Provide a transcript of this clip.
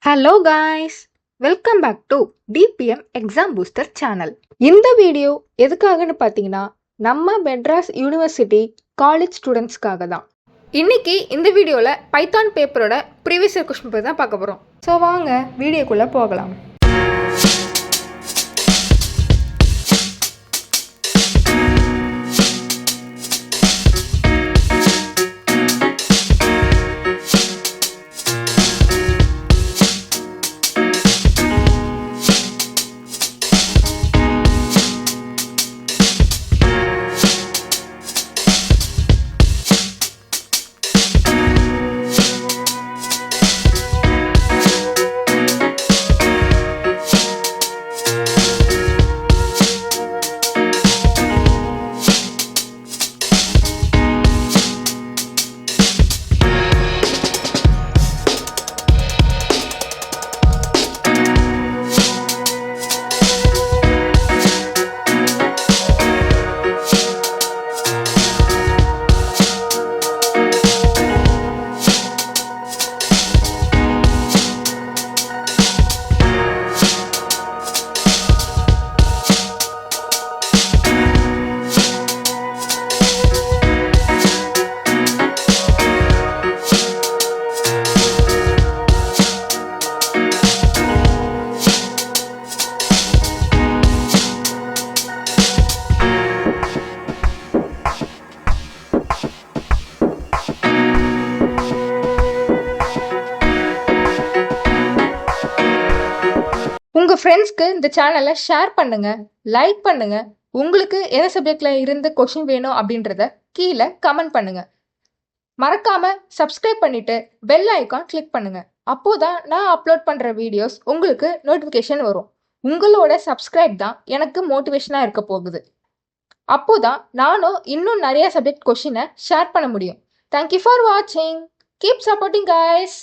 Hello guys, welcome back to DPM exam booster channel. இந்த video எதுக்காகன்னு பார்த்தீங்கன்னா, நம்ம மெட்ராஸ் யூனிவர்சிட்டி காலேஜ் ஸ்டூடெண்ட்ஸ்க்காக தான். இன்னைக்கு இந்த வீடியோவில் பைத்தான் பேப்பரோட ப்ரீவியஸ் இயர் கொஸ்டின் பேப்பர் தான் பார்க்க போகிறோம். ஸோ வாங்க வீடியோக்குள்ளே போகலாம். உங்கள் ஃப்ரெண்ட்ஸ்க்கு இந்த சேனலை ஷேர் பண்ணுங்கள், லைக் பண்ணுங்கள். உங்களுக்கு எந்த சப்ஜெக்டில் இருந்து கொஷின் வேணும் அப்படின்றத கீழே கமெண்ட் பண்ணுங்கள். மறக்காமல் சப்ஸ்கிரைப் பண்ணிவிட்டு பெல் ஐக்கான் கிளிக் பண்ணுங்கள். அப்போதான் நான் அப்லோட் பண்ணுற வீடியோஸ் உங்களுக்கு நோட்டிஃபிகேஷன் வரும். உங்களோட சப்ஸ்கிரைப் தான் எனக்கு மோட்டிவேஷனாக இருக்க போகுது. அப்போதான் நானும் இன்னும் நிறைய சப்ஜெக்ட் கொஷினை ஷேர் பண்ண முடியும். தேங்க்யூ ஃபார் வாட்சிங். Keep supporting guys.